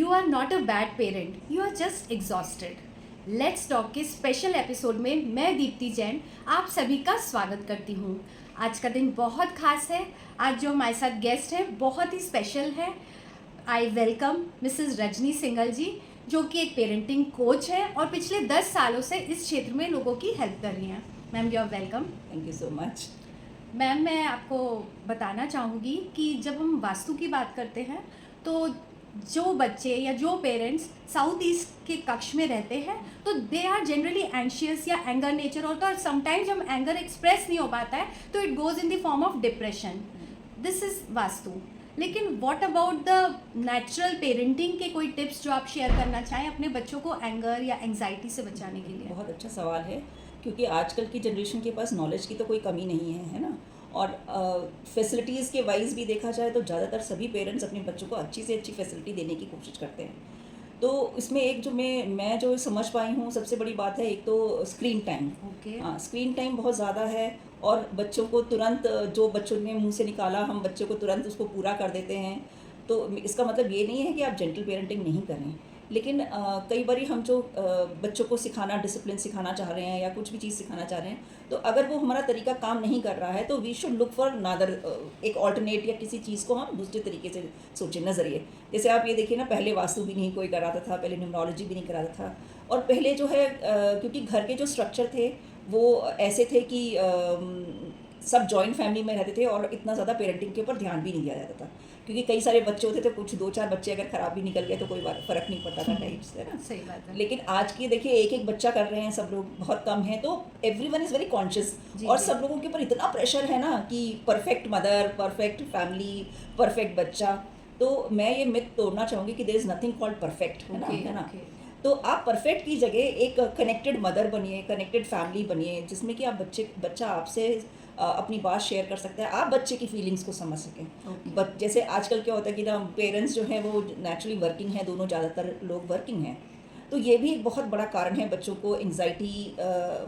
You are not a bad parent, you are just exhausted. Let's talk के special episode में मैं दीप्ति जैन आप सभी का स्वागत करती हूँ। आज का दिन बहुत खास है। आज जो हमारे साथ गेस्ट हैं बहुत ही स्पेशल है। I welcome Mrs Rajni Singhal ji, जो कि एक पेरेंटिंग कोच है और पिछले 10 सालों से इस क्षेत्र में लोगों की हेल्प कर रही हैं। Ma'am you are welcome. Thank you so much. Ma'am मैं आपको बताना चाहूँगी कि जब हम वास्तु की बात करते हैं तो जो बच्चे या जो पेरेंट्स साउथ ईस्ट के कक्ष में रहते हैं तो दे आर जनरली एंशियस या एंगर नेचर होता है, और समटाइम्स जब एंगर एक्सप्रेस नहीं हो पाता है तो it goes in the form of depression. This is Vastu. लेकिन what about the natural parenting के कोई टिप्स जो आप शेयर करना चाहें अपने बच्चों को एंगर या एंग्जाइटी से बचाने के लिए? बहुत अच्छा सवाल है, क्योंकि आजकल की जनरेशन के पास नॉलेज की तो कोई कमी नहीं है ना। और फैसिलिटीज़ के वाइज भी देखा जाए तो ज़्यादातर सभी पेरेंट्स अपने बच्चों को अच्छी से अच्छी फैसिलिटी देने की कोशिश करते हैं। तो इसमें एक जो मैं जो समझ पाई हूँ सबसे बड़ी बात है, एक तो स्क्रीन टाइम। हाँ, स्क्रीन टाइम बहुत ज़्यादा है और बच्चों को तुरंत जो बच्चों ने मुंह से निकाला हम बच्चों को तुरंत उसको पूरा कर देते हैं। तो इसका मतलब ये नहीं है कि आप जेंटल पेरेंटिंग नहीं करें, लेकिन कई बारी हम जो बच्चों को सिखाना, डिसिप्लिन सिखाना चाह रहे हैं या कुछ भी चीज़ सिखाना चाह रहे हैं, तो अगर वो हमारा तरीका काम नहीं कर रहा है तो we should look for another एक ऑल्टरनेट या किसी चीज़ को हम दूसरे तरीके से सोचें, नज़रिए। जैसे आप ये देखिए ना, पहले वास्तु भी नहीं कोई कराता था, पहले न्यूमरोलॉजी भी नहीं कराता था। और पहले जो है क्योंकि घर के जो स्ट्रक्चर थे वो ऐसे थे कि सब जॉइंट फैमिली में रहते थे और इतना ज़्यादा पेरेंटिंग के ऊपर ध्यान भी नहीं दिया जाता था, क्योंकि कई सारे बच्चे होते थे, कुछ 2-4 बच्चे अगर ख़राब भी निकल गए तो कोई फ़र्क नहीं पड़ता था टाइप्स, है ना। सही बात है। लेकिन आज की देखिए एक एक बच्चा कर रहे हैं सब लोग, बहुत कम है, तो एवरीवन इज़ वेरी कॉन्शियस। और सब लोगों के ऊपर इतना प्रेशर है ना कि perfect mother, perfect family, perfect बच्चा। तो मैं ये मिथ तोड़ना चाहूँगी कि there is nothing called perfect, है ना। तो आप परफेक्ट की जगह एक कनेक्टेड मदर बनिए, कनेक्टेड फैमिली बनिए, जिसमें कि आप बच्चा आपसे अपनी बात शेयर कर सकता है, आप बच्चे की फीलिंग्स को समझ सकें। जैसे आजकल क्या होता है कि ना, पेरेंट्स जो हैं वो नेचुरली वर्किंग हैं, दोनों ज़्यादातर लोग वर्किंग हैं। तो ये भी एक बहुत बड़ा कारण है, बच्चों को एंग्जाइटी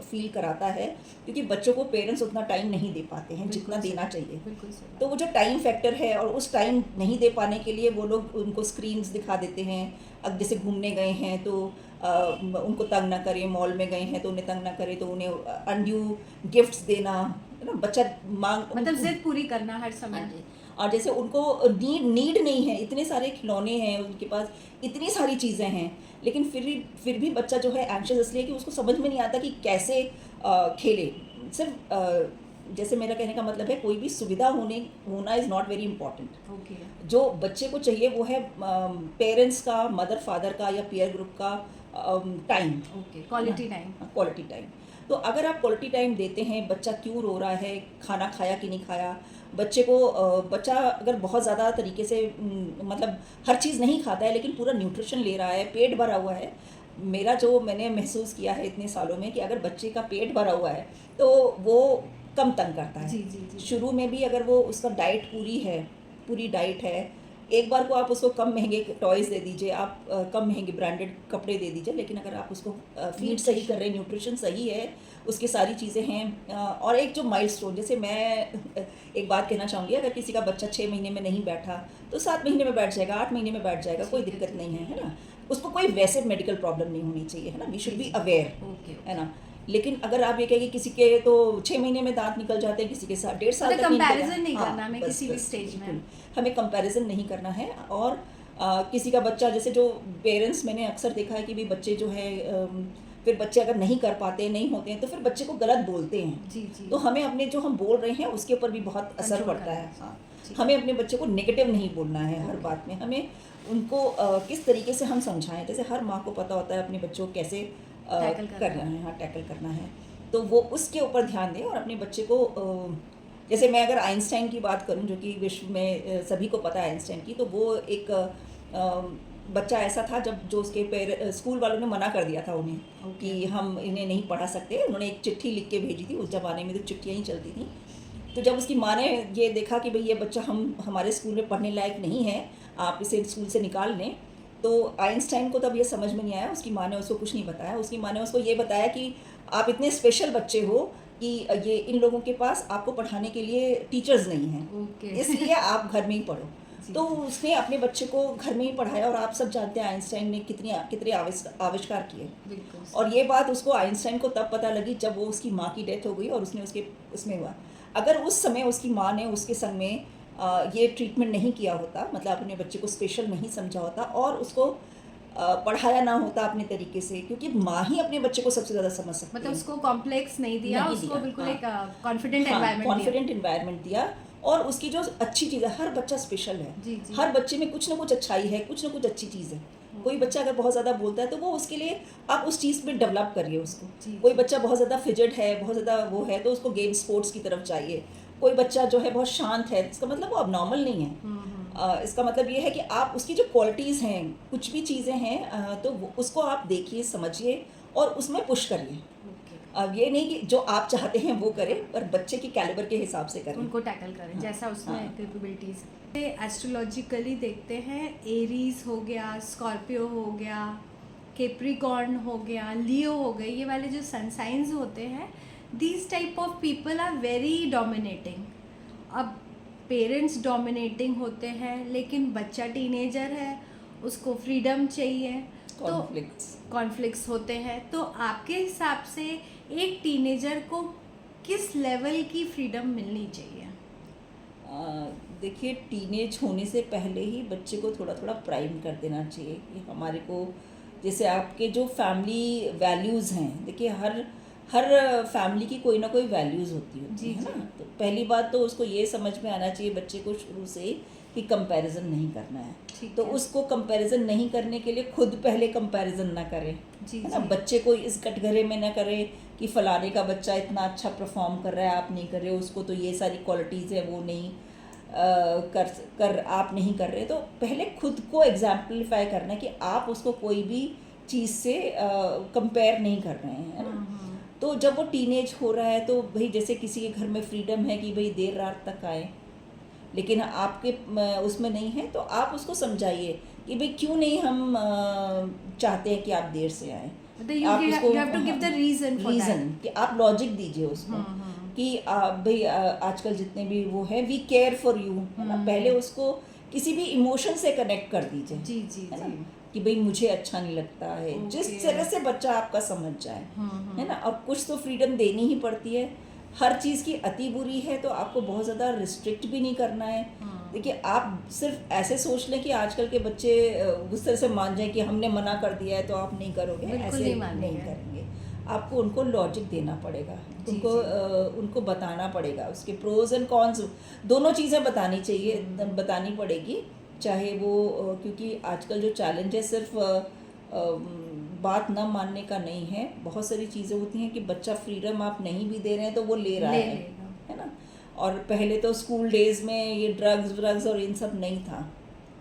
फील कराता है, क्योंकि बच्चों को पेरेंट्स उतना टाइम नहीं दे पाते हैं जितना देना चाहिए। तो वो जो टाइम फैक्टर है, और उस टाइम नहीं दे पाने के लिए वो लोग उनको स्क्रीन्स दिखा देते हैं। अब जैसे घूमने गए हैं तो उनको तंग ना करें, मॉल में गए हैं तो उन्हें तंग ना करें, तो उन्हें अनड्यू गिफ्ट्स देना, है ना। बच्चा मतलब जिद पूरी करना हर समय। और जैसे उनको नीड नहीं है, इतने सारे खिलौने हैं उनके पास, इतनी सारी चीज़ें हैं, लेकिन फिर भी बच्चा जो है एंग्शियस इसलिए कि उसको समझ में नहीं आता कि कैसे खेले। सिर्फ जैसे मेरा कहने का मतलब है, कोई भी सुविधा होना इज़ नॉट वेरी इंपॉर्टेंट। जो बच्चे को चाहिए वो है पेरेंट्स का, मदर फादर का या पीयर ग्रुप का टाइम, क्वालिटी टाइम। तो अगर आप क्वालिटी टाइम देते हैं, बच्चा क्यों रो रहा है, खाना खाया कि नहीं खाया, बच्चा अगर बहुत ज़्यादा तरीके से मतलब हर चीज़ नहीं खाता है लेकिन पूरा न्यूट्रिशन ले रहा है, पेट भरा हुआ है। मैंने महसूस किया है इतने सालों में कि अगर बच्चे का पेट भरा हुआ है तो वो कम तंग करता है। जी। शुरू में भी अगर वो उसका डाइट पूरी डाइट है, एक बार को आप उसको कम महंगे टॉयज़ दे दीजिए, आप कम महंगे ब्रांडेड कपड़े दे दीजिए, लेकिन अगर आप उसको फीड सही कर रहे हैं, न्यूट्रिशन सही है, उसकी सारी चीज़ें हैं। और एक जो माइलस्टोन, जैसे मैं एक बात कहना चाहूँगी, अगर किसी का बच्चा 6 महीने में नहीं बैठा तो 7 महीने में बैठ जाएगा, 8 महीने में बैठ जाएगा, कोई दिक्कत नहीं है ना। उसको कोई वैसे मेडिकल प्रॉब्लम नहीं होनी चाहिए, है ना। वी शुड बी अवेयर, है ना। लेकिन अगर आप ये कहेंगे किसी के तो 6 महीने में दांत निकल जाते हैं, किसी के साथ 1.5 साल तक कंपैरिजन नहीं करना हमें किसी भी स्टेज में, हमें कंपैरिजन नहीं करना है। और किसी का बच्चा, जैसे जो पेरेंट्स मैंने अक्सर देखा है कि भी बच्चे जो है फिर बच्चे अगर नहीं कर पाते, नहीं होते हैं, तो फिर बच्चे को गलत बोलते हैं। जी। तो हमें अपने जो हम बोल रहे हैं उसके ऊपर भी बहुत असर पड़ता है। हाँ, हमें अपने बच्चे को नेगेटिव नहीं बोलना है हर बात में। हमें उनको किस तरीके से हम समझाएं, जैसे हर माँ को पता होता है अपने बच्चों को कैसे करना है, हाँ, टैकल करना है, तो वो उसके ऊपर ध्यान दें। और अपने बच्चे को जैसे मैं अगर आइंस्टाइन की बात करूं, जो कि विश्व में सभी को पता है आइंस्टाइन की, तो वो एक बच्चा ऐसा था जब जो उसके स्कूल वालों ने मना कर दिया था उन्हें कि हम इन्हें नहीं पढ़ा सकते। उन्होंने एक चिट्ठी लिख के भेजी थी, उस ज़माने में तो चिट्ठियाँ ही चलती थी। तो जब उसकी माँ ने ये देखा कि भाई ये बच्चा हमारे स्कूल में पढ़ने लायक नहीं है, आप इसे स्कूल से निकाल लें, तो आइंस्टाइन को तब ये समझ में नहीं आया। उसकी माँ ने उसको कुछ नहीं बताया। उसकी माँ ने उसको ये बताया कि आप इतने स्पेशल बच्चे हो कि ये इन लोगों के पास आपको पढ़ाने के लिए टीचर्स नहीं हैं, इसलिए आप घर में ही पढ़ो। जी, तो जी। उसने अपने बच्चे को घर में ही पढ़ाया, और आप सब जानते हैं आइंस्टाइन ने कितने कितने आविष्कार किए। बिल्कुल और सही। ये बात उसको, आइंस्टाइन को तब पता लगी जब वो उसकी माँ की डेथ हो गई और उसने उसके उसमें हुआ। अगर उस समय उसकी माँ ने उसके संग में ये ट्रीटमेंट नहीं किया होता, मतलब अपने बच्चे को स्पेशल नहीं समझा होता और उसको पढ़ाया ना होता अपने तरीके से, क्योंकि माँ ही अपने बच्चे को सबसे ज़्यादा समझ सकती मतलब है। उसको कॉम्प्लेक्स नहीं दिया, नहीं उसको दिया, बिल्कुल हाँ। एक कॉन्फिडेंट हाँ, एनवायरनमेंट दिया। कॉन्फिडेंट एनवायरनमेंट दिया। और उसकी जो अच्छी चीज़ है, हर बच्चा स्पेशल है। जी, जी। हर बच्चे में कुछ ना कुछ अच्छाई है, कुछ ना कुछ अच्छी चीज़ है। कोई ओके। बच्चा अगर बहुत ज़्यादा बोलता है तो वो उसके लिए आप उस चीज़ पे डेवलप करिए उसको। जी, कोई जी। बच्चा बहुत ज़्यादा फिजट है, बहुत ज़्यादा वो है, तो उसको गेम स्पोर्ट्स की तरफ चाहिए। कोई बच्चा जो है बहुत शांत है, इसका मतलब वो अबनॉर्मल नहीं है। इसका मतलब ये है कि आप उसकी जो क्वालिटीज़ हैं, कुछ भी चीज़ें हैं, तो उसको आप देखिए, समझिए और उसमें पुश करिए। ओके। अब ये नहीं कि जो आप चाहते हैं वो करें, पर बच्चे की कैलिबर के हिसाब से करें। उनको टैकल करें हाँ, जैसा उसमें हाँ। कैपेबिलिटीज। एस्ट्रोलॉजिकली देखते हैं, एरीज हो गया, स्कॉर्पियो हो गया, कैप्रिकॉर्न हो गया, लियो हो गए, ये वाले जो सन साइंस होते हैं, these type of people are very dominating. अब पेरेंट्स डोमिनेटिंग होते हैं, लेकिन बच्चा टीनेजर है, उसको फ्रीडम चाहिए, तो कॉन्फ्लिक्ट्स। कॉन्फ्लिक्ट्स होते हैं। तो आपके हिसाब से एक टीनेजर को किस लेवल की फ्रीडम मिलनी चाहिए? देखिए, टीनेज होने से पहले ही बच्चे को थोड़ा थोड़ा प्राइम कर देना चाहिए कि हमारे को, जैसे आपके जो फैमिली वैल्यूज़ हैं, देखिए हर हर फैमिली की कोई ना कोई वैल्यूज़ होती जी, है जी। ना। तो पहली बात तो उसको ये समझ में आना चाहिए बच्चे को शुरू से ही कि कंपैरिजन नहीं करना है। ठीक तो है। उसको कंपैरिजन नहीं करने के लिए खुद पहले कंपैरिजन ना करें, जी, है ना। जी। बच्चे को इस कटघरे में ना करें कि फलाने का बच्चा इतना अच्छा परफॉर्म कर रहा है, आप नहीं कर रहे, उसको तो ये सारी क्वालिटीज़ है, वो नहीं कर कर आप नहीं कर रहे। तो पहले खुद को एग्जाम्पलीफाई करना है कि आप उसको कोई भी चीज़ से कंपेयर नहीं कर रहे हैं, है ना। तो जब वो टीनेज हो रहा है तो भाई, जैसे किसी के घर में फ्रीडम है कि भाई देर रात तक आए, लेकिन आपके उसमें नहीं है, तो आप उसको समझाइए कि भाई क्यों नहीं हम चाहते हैं कि आप देर से आए। मतलब you आप give- उसको, you have to give the reason for that. Reason कि आप लॉजिक दीजिए उसको कि भाई आजकल जितने भी वो है, वी केयर फॉर यू, है ना। पहले उसको किसी भी इमोशन से कनेक्ट कर दीजिए, जी, जी, है ना, जी। कि भाई मुझे अच्छा नहीं लगता है, जिस Okay. तरह से बच्चा आपका समझ जाए, है ना। और कुछ तो फ्रीडम देनी ही पड़ती है। हर चीज़ की अति बुरी है, तो आपको बहुत ज़्यादा रिस्ट्रिक्ट भी नहीं करना है। देखिए, आप सिर्फ ऐसे सोच लें कि आजकल के बच्चे उस तरह से मान जाएं कि हमने मना कर दिया है तो आप नहीं करोगे, बिल्कुल ऐसे नहीं मानेंगे। नहीं करेंगे। आपको उनको लॉजिक देना पड़ेगा, जी, उनको जी। उनको बताना पड़ेगा, उसके प्रोज एंड कॉन्स दोनों चीज़ें बतानी चाहिए, बतानी पड़ेगी। चाहे वो क्योंकि आजकल जो चैलेंज है सिर्फ बात ना मानने का नहीं है, बहुत सारी चीज़ें होती हैं कि बच्चा फ्रीडम आप नहीं भी दे रहे हैं तो वो ले रहा ले है लेगा। है ना। और पहले तो स्कूल डेज़ में ये ड्रग्स और इन सब नहीं था,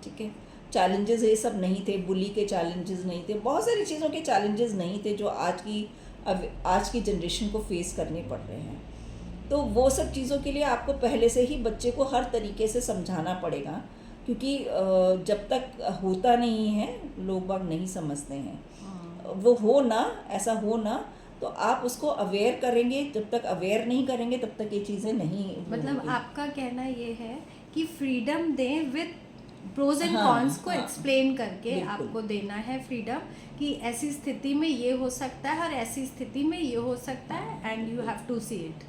ठीक है। चैलेंजेस ये सब नहीं थे, बुली के चैलेंजेस नहीं थे, बहुत सारी चीज़ों के चैलेंजेस नहीं थे जो आज की जनरेशन को फेस करने पड़ रहे हैं। तो वो सब चीज़ों के लिए आपको पहले से ही बच्चे को हर तरीके से समझाना पड़ेगा, क्योंकि जब तक होता नहीं है लोग बाग नहीं समझते हैं। वो हो ना, ऐसा हो ना, तो आप उसको अवेयर करेंगे। जब तक अवेयर नहीं करेंगे तब तक ये चीज़ें नहीं मतलब होंगी। आपका कहना ये है कि फ्रीडम दें विद प्रोज एंड हाँ, कॉन्स को हाँ, एक्सप्लेन करके बिल्कुल। आपको देना है फ्रीडम, कि ऐसी स्थिति में ये हो सकता है और ऐसी स्थिति में ये हो सकता है, and you have to see it.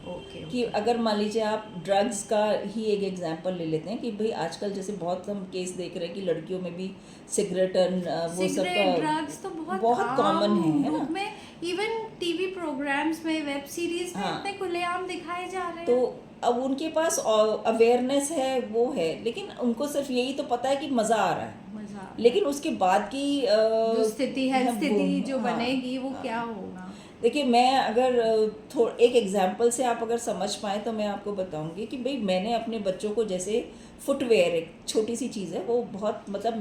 Okay. कि अगर मान लीजिए आप ड्रग्स का ही एक एग्जांपल ले लेते हैं कि भाई आजकल जैसे बहुत हम केस देख रहे हैं कि लड़कियों में भी सिगरेट वो सब सिगरेट, ड्रग्स तो बहुत आम कॉमन है रूप ना। में, इवन टीवी प्रोग्राम्स में, वेब सीरीज में हाँ। इतने खुलेआम दिखाए जा रहे हैं। तो अब उनके पास अवेयरनेस है, वो है, लेकिन उनको सिर्फ यही तो पता है कि मज़ा आ रहा है, मजा आ रहा है। लेकिन उसके बाद की जो स्थिति है, वो, स्थिति जो हाँ, बनेगी वो हाँ। क्या होगा? देखिए, मैं अगर एक एग्जांपल से आप अगर समझ पाएँ तो मैं आपको बताऊंगी कि भाई मैंने अपने बच्चों को, जैसे फुटवेयर एक छोटी सी चीज़ है, वो बहुत, मतलब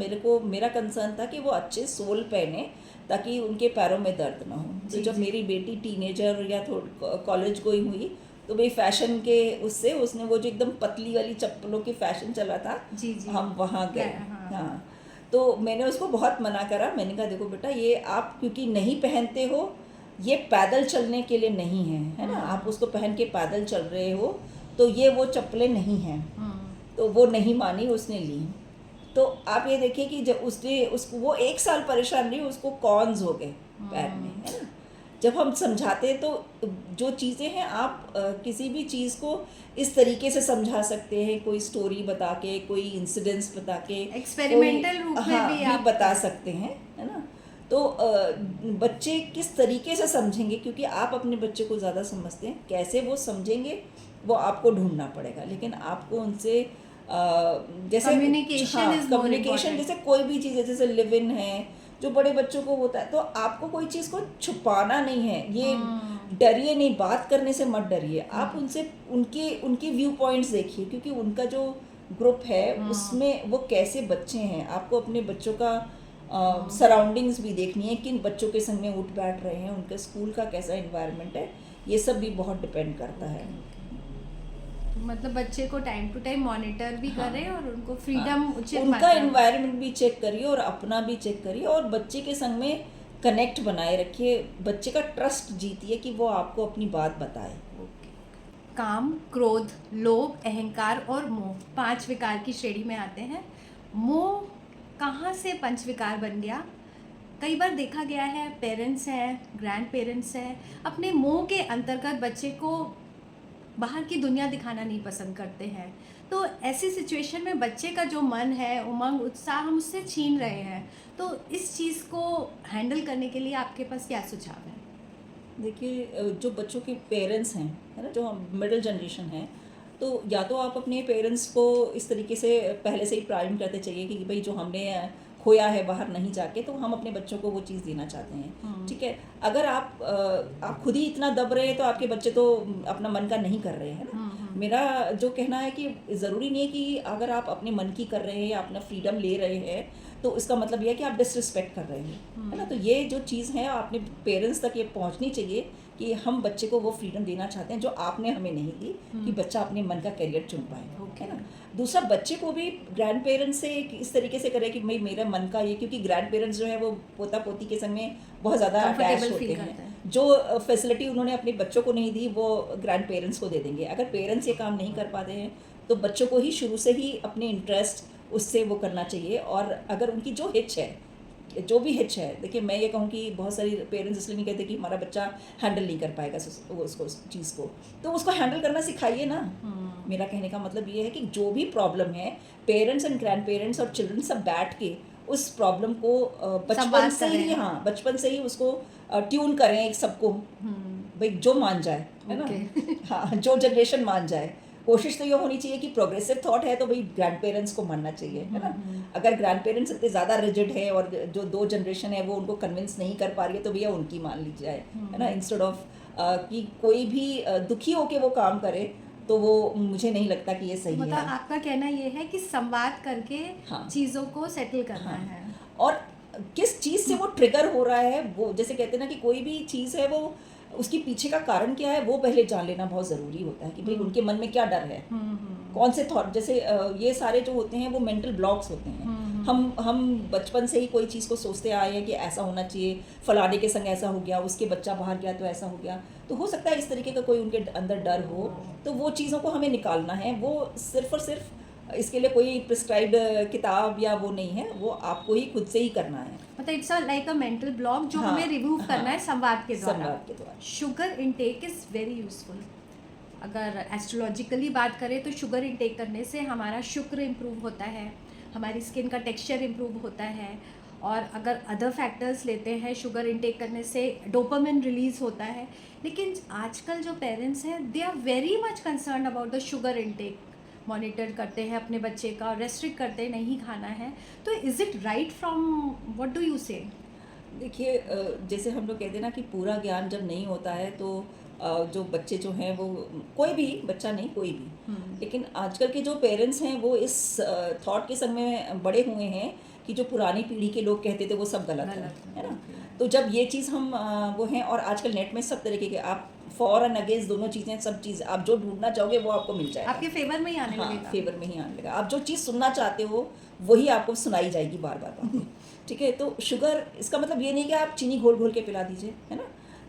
मेरा कंसर्न था कि वो अच्छे सोल पहने ताकि उनके पैरों में दर्द ना हो। तो जी, जब जी। मेरी बेटी टीनेजर या कॉलेज गोइंग हुई, तो भाई फैशन के उससे उसने वो जो एकदम पतली वाली चप्पलों की फैशन चला था, जी, जी। हम वहाँ गए। हाँ। हाँ, तो मैंने उसको बहुत मना करा। मैंने कहा देखो बेटा, ये आप क्योंकि नहीं पहनते हो, ये पैदल चलने के लिए नहीं है, है ना। आप उसको पहन के पैदल चल रहे हो, तो ये वो चप्पलें नहीं हैं। तो वो नहीं मानी, उसने ली। तो आप ये देखिए कि जब उसने उसको वो 1 साल परेशान रही, उसको कॉन्स हो गए पैर में, है ना? जब हम समझाते हैं तो जो चीज़ें हैं आप किसी भी चीज़ को इस तरीके से समझा सकते हैं, कोई स्टोरी बता के, कोई इंसिडेंट्स बता के, एक्सपेरिमेंटल रूप में हाँ भी भी आप बता सकते हैं, है ना? तो बच्चे किस तरीके से समझेंगे, क्योंकि आप अपने बच्चे को ज़्यादा समझते हैं, कैसे वो समझेंगे वो आपको ढूंढना पड़ेगा। लेकिन आपको उनसे जैसे कम्युनिकेशन इज मोर कम्युनिकेशन, जैसे कोई भी चीज़ है, जैसे लिव इन है जो बड़े बच्चों को होता है, तो आपको कोई चीज़ को छुपाना नहीं है। ये डरिए नहीं, बात करने से मत डरिए, आप उनसे उनके उनके व्यू पॉइंट्स देखिए, क्योंकि उनका जो ग्रुप है उसमें वो कैसे बच्चे हैं, आपको अपने बच्चों का सराउंडिंग्स भी देखनी है, किन बच्चों के संग में उठ बैठ रहे हैं, उनके स्कूल का कैसा इन्वायरमेंट है, ये सब भी बहुत डिपेंड करता है। मतलब बच्चे को टाइम टू टाइम मॉनिटर भी हाँ, करें और उनको फ्रीडम हाँ, उचित उनका मात्रा में। इन्वायरमेंट भी चेक करिए और अपना भी चेक करिए, और बच्चे के संग में कनेक्ट बनाए रखिए, बच्चे का ट्रस्ट जीतिए कि वो आपको अपनी बात बताए। काम, क्रोध, लोभ, अहंकार और मोह 5 विकार की श्रेणी में आते हैं। मोह कहाँ से पंच विकार बन गया? कई बार देखा गया है पेरेंट्स हैं, ग्रैंड पेरेंट्स हैं, अपने मोह के अंतर्गत बच्चे को बाहर की दुनिया दिखाना नहीं पसंद करते हैं। तो ऐसी सिचुएशन में बच्चे का जो मन है, उमंग, उत्साह हम उससे छीन रहे हैं। तो इस चीज़ को हैंडल करने के लिए आपके पास क्या सुझाव है? देखिए, जो बच्चों के पेरेंट्स हैं, है ना, जो हम मिडिल जनरेशन है, तो या तो आप अपने पेरेंट्स को इस तरीके से पहले से ही प्राइम करते चाहिए कि भाई जो हमने खोया है बाहर नहीं जाके, तो हम अपने बच्चों को वो चीज़ देना चाहते हैं, ठीक है। अगर आप खुद ही इतना दब रहे हैं तो आपके बच्चे तो अपना मन का नहीं कर रहे हैं ना। मेरा जो कहना है कि ज़रूरी नहीं है कि अगर आप अपने मन की कर रहे हैं या अपना फ्रीडम ले रहे हैं तो इसका मतलब ये है कि आप डिसरिस्पेक्ट कर रहे हैं, है ना। तो ये जो चीज़ है अपने पेरेंट्स तक ये पहुंचनी चाहिए कि हम बच्चे को वो फ्रीडम देना चाहते हैं जो आपने हमें नहीं दी, कि बच्चा अपने मन का करियर चुन पाए, है ना। दूसरा, बच्चे को भी ग्रैंड पेरेंट्स से इस तरीके से करे कि भाई मेरा मन का ये, क्योंकि ग्रैंड पेरेंट्स जो है वो पोता पोती के संग में बहुत ज़्यादा अटैच होते हैं। जो फैसिलिटी उन्होंने अपने बच्चों को नहीं दी वो ग्रैंड पेरेंट्स को दे देंगे। अगर पेरेंट्स ये काम नहीं कर पाते हैं तो बच्चों को ही शुरू से ही अपने इंटरेस्ट उससे वो करना चाहिए। और अगर उनकी जो हिच है, जो भी हिच है, देखिए मैं ये कहूँ कि बहुत सारी पेरेंट्स इसलिए नहीं कहते कि हमारा बच्चा हैंडल नहीं कर पाएगा उसको उस चीज़ को, तो उसको हैंडल करना सिखाइए ना। मेरा कहने का मतलब ये है कि जो भी प्रॉब्लम है, पेरेंट्स एंड ग्रैंड पेरेंट्स और चिल्ड्रन सब बैठ के उस प्रॉब्लम को बचपन से ही, हाँ बचपन से ही उसको ट्यून करें सबको, भाई जो मान जाए, है ना। हाँ, जो जनरेशन मान जाए। कोशिश तो ये होनी चाहिए कि प्रोग्रेसिव थॉट है तो भाई ग्रैंड पेरेंट्स को मानना चाहिए, है ना। अगर ग्रैंड पेरेंट्स इतने ज़्यादा रिजिड है और जो 2 जनरेशन है वो उनको कन्विंस नहीं कर पा रही है तो भैया उनकी मान ली जाए, है ना। इंस्टेड ऑफ कि कोई भी दुखी होके वो काम करे, तो वो मुझे नहीं लगता कि ये सही है। मतलब आपका कहना ये है कि संवाद करके हाँ, चीज़ों को सेटल करना हाँ, है। और किस चीज़ से वो ट्रिगर हो रहा है, वो जैसे कहते हैं ना कि कोई भी चीज़ है वो उसकी पीछे का कारण क्या है वो पहले जान लेना बहुत ज़रूरी होता है कि भाई उनके मन में क्या डर है, कौन से थॉट, जैसे ये सारे जो होते हैं वो मेंटल ब्लॉक्स होते हैं। हम बचपन से ही कोई चीज़ को सोचते आए हैं कि ऐसा होना चाहिए, फलाने के संग ऐसा हो गया, उसके बच्चा बाहर गया तो ऐसा हो गया, तो हो सकता है इस तरीके का कोई उनके अंदर डर हो, तो वो चीज़ों को हमें निकालना है। वो सिर्फ और सिर्फ इसके लिए कोई प्रिस्क्राइब्ड किताब या वो नहीं है, वो आपको ही खुद से ही करना है। मतलब it's like a mental block जो हाँ, हमें रिमूव करना है संवाद के द्वारा। संवाद के द्वारा। Sugar intake is very useful. अगर एस्ट्रोलॉजिकली बात करें तो शुगर इनटेक करने से हमारा शुक्र इम्प्रूव होता है, हमारी स्किन का टेक्सचर इम्प्रूव होता है, और अगर अदर फैक्टर्स लेते हैं शुगर इनटेक करने से डोपामिन रिलीज़ होता है। लेकिन आजकल जो पेरेंट्स हैं they are very much concern about the sugar intake, monitor करते हैं अपने बच्चे का और रेस्ट्रिक्ट करते हैं नहीं खाना है। तो is it right from what do you से? देखिए, जैसे हम लोग कहते हैं ना कि पूरा ज्ञान जब नहीं होता है तो जो बच्चे जो हैं वो, कोई भी बच्चा नहीं, कोई भी, लेकिन आजकल के जो पेरेंट्स हैं वो इस थॉट के संग में बड़े हुए हैं कि जो पुरानी पीढ़ी के लोग कहते थे वो सब गलत है ना। तो जब ये चीज़ हम वो हैं, और आजकल नेट में सब तरीके के, आप फॉर एंड अगेंस्ट दोनों चीज़ें, सब चीज़ आप जो ढूंढना चाहोगे वो आपको मिल जाएगा, आपके फेवर में ही आने हाँ, लगेगा। फेवर में ही आने लगा। आप जो चीज़ सुनना चाहते हो वही आपको सुनाई जाएगी बार बार बार। ठीक है, तो शुगर, इसका मतलब ये नहीं कि आप चीनी घोल घोल के पिला दीजिए, है ना।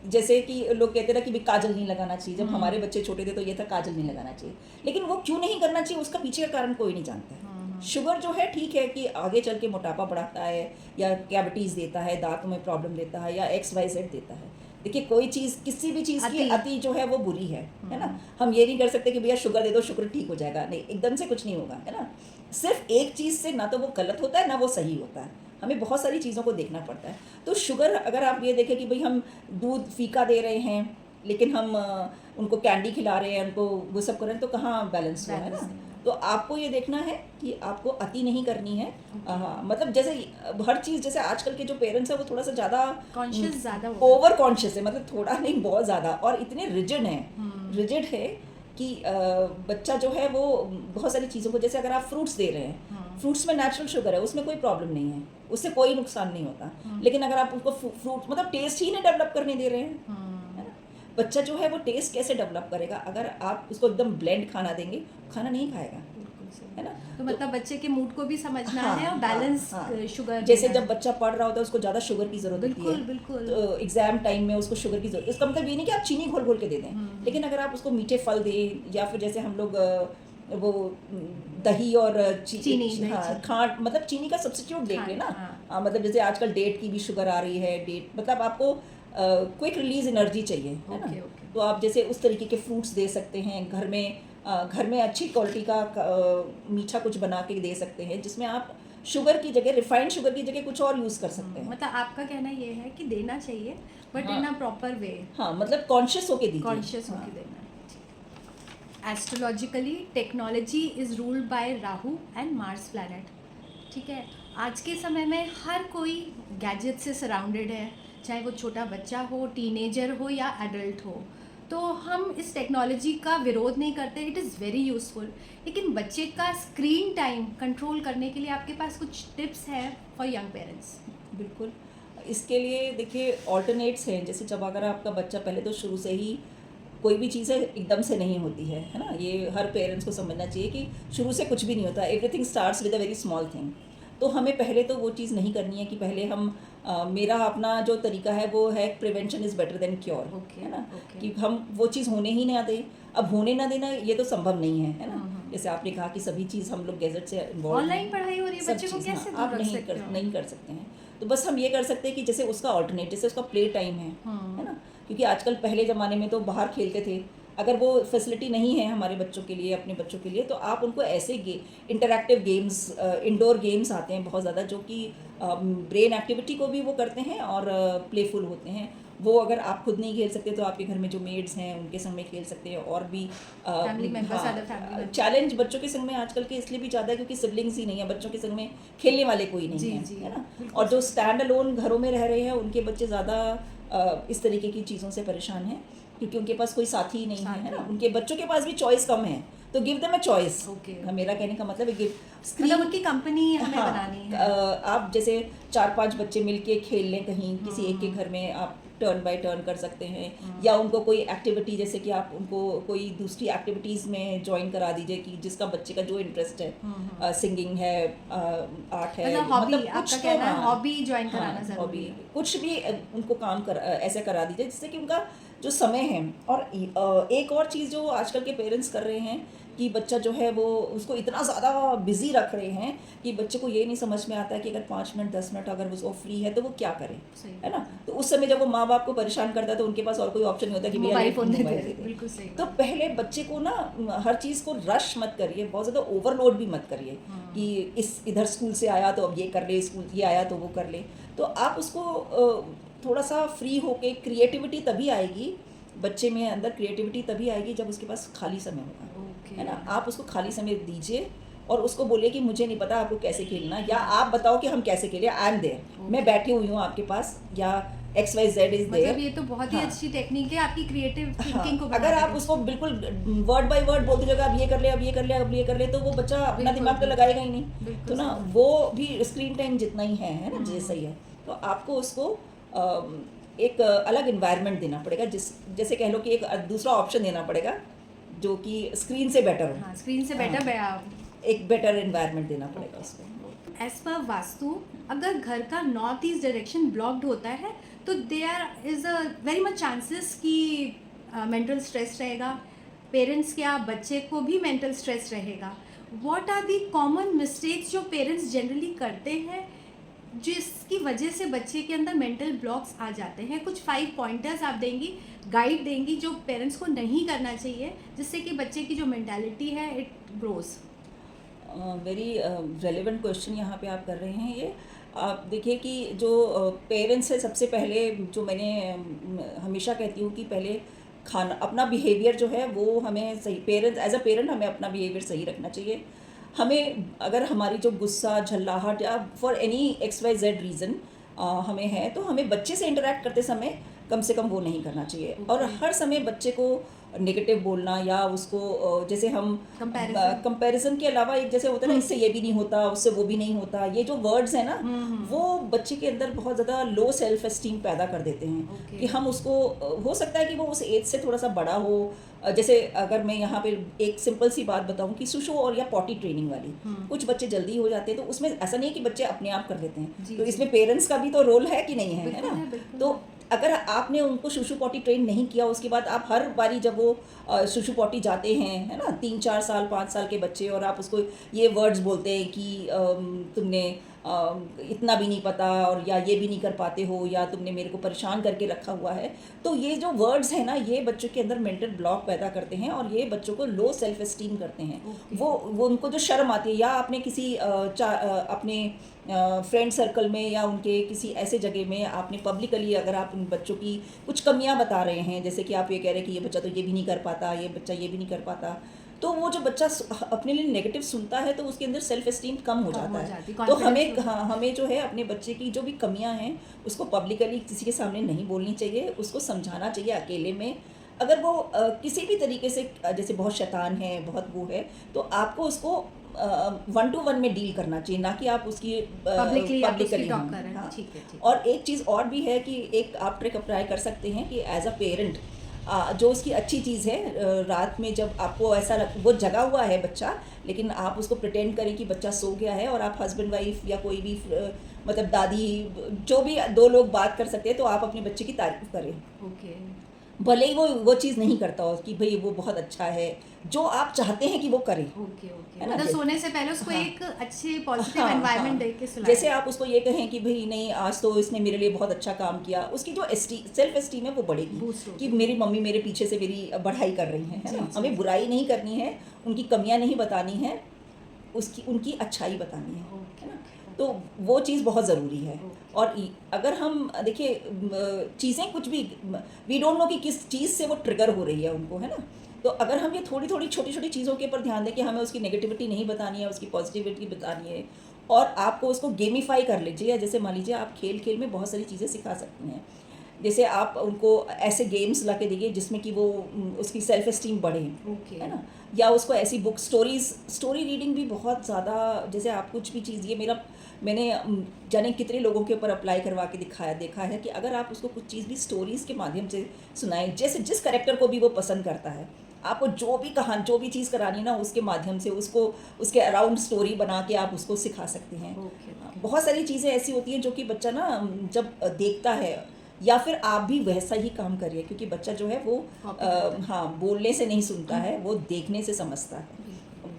जैसे कि लोग कहते ना कि भाई काजल नहीं लगाना चाहिए, जब हमारे बच्चे छोटे थे तो ये था काजल नहीं लगाना चाहिए, लेकिन वो क्यों नहीं करना चाहिए उसका पीछे का कारण कोई नहीं जानता है। शुगर जो है ठीक है कि आगे चल के मोटापा बढ़ाता है या कैविटीज़ देता है, दांतों में प्रॉब्लम देता है, या XYZ देता है। देखिए कोई चीज़, किसी भी चीज़ की अति जो है वो बुरी है ना। हम ये नहीं कर सकते कि भैया शुगर दे दो शुगर ठीक हो जाएगा, नहीं, एकदम से कुछ नहीं होगा, है ना। सिर्फ एक चीज़ से ना तो वो गलत होता है ना वो सही होता है, हमें बहुत सारी चीज़ों को देखना पड़ता है। तो शुगर, अगर आप ये देखें कि भाई हम दूध फीका दे रहे हैं लेकिन हम उनको कैंडी खिला रहे हैं, उनको वो सब कर रहे हैं, तो कहाँ बैलेंस हुआ, है ना। तो आपको ये देखना है कि आपको अति नहीं करनी है। हाँ, मतलब जैसे हर चीज़, जैसे आजकल के जो पेरेंट्स हैं वो थोड़ा सा ज़्यादा कॉन्शियस ज़्यादा ओवर कॉन्शियस है, मतलब थोड़ा नहीं बहुत ज़्यादा, और इतने रिजिड है कि बच्चा जो है वो बहुत सारी चीज़ों को, जैसे अगर आप फ्रूट्स दे रहे हैं, फ्रूट्स में नेचुरल शुगर है, उसमें कोई प्रॉब्लम नहीं है, उससे कोई नुकसान नहीं होता, लेकिन अगर आप उसको फ्रूट मतलब टेस्ट ही नहीं डेवलप करने दे रहे हैं, है ना। बच्चा जो है वो टेस्ट कैसे डेवलप करेगा, अगर आप उसको एकदम ब्लेंड खाना देंगे, खाना नहीं खाएगा, है ना। तो मतलब बच्चे के मूड को भी समझना हाँ, है और बैलेंस हाँ। शुगर, जैसे जब बच्चा पढ़ रहा होता है उसको ज़्यादा शुगर की ज़रूरत होती है, बिल्कुल बिल्कुल, तो एग्जाम टाइम में उसको शुगर की ज़रूरत, इसका मतलब ये नहीं कि आप चीनी घोल घोल के दे दें, लेकिन अगर आप उसको मीठे फल दें, या फिर जैसे हम लोग वो दही और चीनी, हाँ, खांड, मतलब चीनी का सब्स्टिट्यूट देख लें ना। मतलब जैसे आजकल डेट की भी शुगर आ रही है, डेट मतलब आपको क्विक रिलीज एनर्जी चाहिए, है ना। तो आप जैसे उस तरीके के फ्रूट्स दे सकते हैं, घर में अच्छी क्वालिटी का मीठा कुछ बना के दे सकते हैं, जिसमें आप शुगर की जगह, रिफाइंड शुगर की जगह कुछ और यूज़ कर सकते हैं। मतलब आपका कहना ये है कि देना चाहिए but in a proper way, हाँ, मतलब कॉन्शियस होके दीजिए, कॉन्शियस होके देना। Astrologically technology is ruled by Rahu and Mars planet, ठीक है। आज के समय में हर कोई गैजेट से सराउंडेड है, चाहे वो छोटा बच्चा हो, टीनेजर हो या एडल्ट हो। तो हम इस टेक्नोलॉजी का विरोध नहीं करते, इट इज़ वेरी यूज़फुल, लेकिन बच्चे का स्क्रीन टाइम कंट्रोल करने के लिए आपके पास कुछ टिप्स हैं फॉर यंग पेरेंट्स? बिल्कुल, इसके लिए देखिए ऑल्टरनेट्स हैं, जैसे जब अगर आपका बच्चा, पहले तो शुरू से ही कोई भी चीज़ है एकदम से नहीं होती है ना, ये हर पेरेंट्स को समझना चाहिए कि शुरू से कुछ भी नहीं होता, everything starts with a very small thing. तो हमें पहले तो वो चीज़ नहीं करनी है कि पहले हम मेरा अपना जो तरीका है वो है prevention is better than cure, है ना। कि हम वो चीज़ होने ही ना दें। अब होने ना देना ये तो संभव नहीं है ना। जैसे आपने कहा कि सभी चीज़ हम लोग गैजेट से इन्वॉल्व, ऑनलाइन पढ़ाई हो रही है, बच्चे को कैसे दूर आप रख सकते हो? नहीं कर सकते हैं। तो बस हम ये कर सकते हैं कि जैसे उसका ऑल्टरनेट, जैसे उसका प्ले टाइम है ना, क्योंकि आजकल पहले ज़माने में तो बाहर खेलते थे, अगर वो फैसिलिटी नहीं है हमारे बच्चों के लिए, अपने बच्चों के लिए, तो आप उनको ऐसे इंटरैक्टिव गेम्स, इंडोर गेम्स आते हैं बहुत ज़्यादा, जो कि ब्रेन एक्टिविटी को भी वो करते हैं और प्लेफुल होते हैं। वो अगर आप खुद नहीं खेल सकते तो आपके घर में जो मेड्स हैं उनके संग में खेल सकते हैं, और भी family members, other family members. Challenge बच्चों के संग में आजकल के इसलिए भी ज़्यादा है क्योंकि सिबलिंग्स ही नहीं है, बच्चों के संग में खेलने वाले कोई नहीं है ना। और जो स्टैंड अलोन घरों में रह रहे हैं उनके बच्चे ज़्यादा इस तरीके की चीज़ों से परेशान हैं, क्योंकि उनके पास कोई साथी ही नहीं है ना। उनके बच्चों के पास भी चॉइस कम है, तो गिव देम अ चॉइस। मेरा कहने का मतलब है गिव, मतलब उनकी कंपनी हमें बनानी है। आप जैसे 4-5 बच्चे मिलके खेल लें कहीं, किसी एक के घर में आप टर्न बाय टर्न कर सकते हैं, या उनको कोई एक्टिविटी, जैसे कि आप उनको कोई दूसरी एक्टिविटीज़ में ज्वाइन करा दीजिए कि जिसका बच्चे का जो इंटरेस्ट है, सिंगिंग है, आर्ट है, मतलब कुछ तो हॉबी ज्वाइन कराना जरूरी है। कुछ भी उनको काम ऐसे करा दीजिए जिससे कि उनका जो समय है। और एक और चीज़ जो आजकल के पेरेंट्स कर रहे हैं कि बच्चा जो है वो उसको इतना ज़्यादा बिजी रख रहे हैं कि बच्चे को ये नहीं समझ में आता है कि अगर 5 मिनट 10 मिनट अगर वो फ्री है तो वो क्या करे, है ना। तो उस समय जब वो माँ बाप को परेशान करता है तो उनके पास और कोई ऑप्शन नहीं होता कि मोबाइल फोन दे दे। तो पहले बच्चे को ना हर चीज़ को रश मत करिए, बहुत ज़्यादा ओवरलोड भी मत करिए कि इधर स्कूल से आया तो अब ये कर ले, स्कूल ये आया तो वो कर ले। तो आप उसको थोड़ा सा फ्री होके, क्रिएटिविटी तभी आएगी बच्चे में अंदर, क्रिएटिविटी तभी आएगी जब उसके पास खाली समय होगा, है ना। आप उसको खाली समय दीजिए और उसको बोलिए कि मुझे नहीं पता आपको कैसे खेलना, या आप बताओ कि हम कैसे खेलें, आई एम देयर, मैं बैठी हुई हूँ आपके पास, या XYZ इज देयर। मतलब ये तो बहुत ही अच्छी टेक्निक है आपकी क्रिएटिव थिंकिंग को। अगर आप उसको बिल्कुल वर्ड बाय वर्ड बोलते जाओगे, अब ये कर ले, अब ये कर ले, अब ये कर ले, तो वो बच्चा अपना दिमाग तो लगाएगा ही नहीं। तो ना वो भी स्क्रीन टाइम जितना ही है ना, जैसा ही है। तो आपको उसको एक अलग इन्वायरमेंट देना पड़ेगा, जैसे कह लो कि एक दूसरा ऑप्शन देना पड़ेगा जो कि स्क्रीन से बेटर हो। स्क्रीन से बेटर एक बेटर इन्वायरमेंट देना पड़ेगा उसको। एज पर वास्तु, अगर घर का नॉर्थ ईस्ट डायरेक्शन ब्लॉक्ड होता है तो there is a very much chances कि मेंटल स्ट्रेस रहेगा, पेरेंट्स क्या बच्चे को भी मेंटल स्ट्रेस रहेगा। What are the common mistakes जो पेरेंट्स जनरली करते हैं जिसकी वजह से बच्चे के अंदर मेंटल ब्लॉक्स आ जाते हैं? कुछ 5 पॉइंटर्स आप देंगी, गाइड देंगी जो पेरेंट्स को नहीं करना चाहिए जिससे कि बच्चे की जो मेंटालिटी है it grows. Very relevant question यहाँ पे आप कर रहे हैं। ये आप देखिए कि जो पेरेंट्स है, सबसे पहले जो मैंने हमेशा कहती हूँ कि पहले खाना अपना बिहेवियर जो है वो हमें सही, पेरेंट्स एज अ पेरेंट हमें अपना बिहेवियर सही रखना चाहिए। हमें अगर हमारी जो गुस्सा, झल्लाहट या फॉर एनी XYZ रीज़न हमें है, तो हमें बच्चे से इंटरेक्ट करते समय कम से कम वो नहीं करना चाहिए। और Okay. हर समय बच्चे को नेगेटिव बोलना या उसको जैसे हम Comparison. कंपैरिजन के अलावा एक जैसे होता है ना, इससे ये भी नहीं होता, उससे वो भी नहीं होता, ये जो वर्ड्स हैं ना, वो बच्चे के अंदर बहुत ज़्यादा लो सेल्फ एस्टीम पैदा कर देते हैं। Okay. कि हम उसको हो सकता है कि वो उस एज से थोड़ा सा बड़ा हो। जैसे अगर मैं यहाँ पे एक सिंपल सी बात बताऊँ कि सुशु और या पॉटी ट्रेनिंग वाली, कुछ बच्चे जल्दी हो जाते हैं, तो उसमें ऐसा नहीं है कि बच्चे अपने आप कर लेते हैं, जी, तो जी। इसमें पेरेंट्स का भी तो रोल है कि नहीं है, है बिल्कुल ना? है, बिल्कुल तो है। अगर आपने उनको शुशु पॉटी ट्रेन नहीं किया, उसके बाद आप हर बारी जब वो शुशु पॉटी जाते हैं, है ना, 3-4 साल 5 साल के बच्चे, और आप उसको ये वर्ड्स बोलते हैं कि तुमने इतना भी नहीं पता, और या ये भी नहीं कर पाते हो, या तुमने मेरे को परेशान करके रखा हुआ है, तो ये जो वर्ड्स हैं ना, ये बच्चों के अंदर मेंटल ब्लॉक पैदा करते हैं और ये बच्चों को लो सेल्फ एस्टीम करते हैं। Okay. वो उनको जो शर्म आती है, या आपने किसी अपने फ्रेंड सर्कल में या उनके किसी ऐसे जगह में आपने पब्लिकली अगर आप उन बच्चों की कुछ कमियां बता रहे हैं, जैसे कि आप ये कह रहे हैं कि ये बच्चा तो ये भी नहीं कर पाता, ये बच्चा ये भी नहीं कर पाता, तो वो जो बच्चा अपने लिए नेगेटिव सुनता है, तो उसके अंदर सेल्फ एस्टीम कम हो जाता है। तो confidence हमें जो है अपने बच्चे की जो भी कमियां हैं उसको पब्लिकली किसी के सामने नहीं बोलनी चाहिए, उसको समझाना चाहिए अकेले में। अगर वो किसी भी तरीके से जैसे बहुत शैतान है, बहुत वो है, तो आपको उसको 1-to-1 में डील करना चाहिए, ना कि आप उसकी पब्लिकली आप उसकी पब्लिकली। टॉक कर रहे हैं। हाँ। ठीक है, ठीक। और एक चीज़ और भी है कि एक आप ट्रिक अप्लाई कर सकते हैं कि एज अ पेरेंट जो उसकी अच्छी चीज़ है, रात में जब आपको ऐसा वो जगा हुआ है बच्चा, लेकिन आप उसको प्रिटेंड करें कि बच्चा सो गया है, और आप हस्बैंड वाइफ या कोई भी मतलब दादी, जो भी 2 लोग बात कर सकते हैं, तो आप अपने बच्चे की तारीफ करें, ओके। भले ही वो चीज़ नहीं करता हो कि भाई वो बहुत अच्छा है, जो आप चाहते हैं कि वो करे। Okay, okay. है ना? मतलब सोने से पहले उसको हाँ। एक अच्छे पॉजिटिव हाँ, एनवायरनमेंट हाँ। देख के सुलाएं। जैसे आप उसको ये कहें कि भाई नहीं, आज तो इसने मेरे लिए बहुत अच्छा काम किया, उसकी जो सेल्फ एस्टीम है वो बढ़ेगी Boost होगी। कि मेरी मम्मी मेरे पीछे से मेरी बढ़ाई कर रही है जी, ना? जी, हमें जी। बुराई नहीं करनी है, उनकी कमियां नहीं बतानी है, उनकी अच्छाई बतानी है, ओके, है ना? ओके, तो वो चीज़ बहुत ज़रूरी है। ओके। और अगर हम देखिए चीज़ें कुछ भी, वी डोंट नो कि किस चीज़ से वो ट्रिगर हो रही है उनको, है ना? तो अगर हम ये थोड़ी थोड़ी छोटी छोटी चीज़ों के ऊपर ध्यान दें कि हमें उसकी नेगेटिविटी नहीं बतानी है, उसकी पॉजिटिविटी बतानी है, और आपको उसको गेमिफाई कर लीजिए, या जैसे मान लीजिए आप खेल खेल में बहुत सारी चीज़ें सिखा सकती हैं। जैसे आप उनको ऐसे गेम्स ला के दीजिए जिसमें कि वो उसकी सेल्फ एस्टीम बढ़े, ओके। है ना? या उसको ऐसी बुक, स्टोरी रीडिंग भी बहुत ज़्यादा, जैसे आप कुछ भी चीज़, ये मैंने जाने कितने लोगों के ऊपर अप्लाई करवा के देखा है कि अगर आप उसको कुछ चीज़ भी स्टोरीज़ के माध्यम से सुनाएं, जैसे जिस कैरेक्टर को भी वो पसंद करता है, आपको जो भी चीज़ करानी ना, उसके माध्यम से उसको उसके अराउंड स्टोरी बना के आप उसको सिखा सकते हैं। Okay, okay. बहुत सारी चीज़ें ऐसी होती हैं जो कि बच्चा ना जब देखता है, या फिर आप भी वैसा ही काम करिए, क्योंकि बच्चा जो है वो Copy करता है। हाँ, बोलने से नहीं सुनता है, वो देखने से समझता है,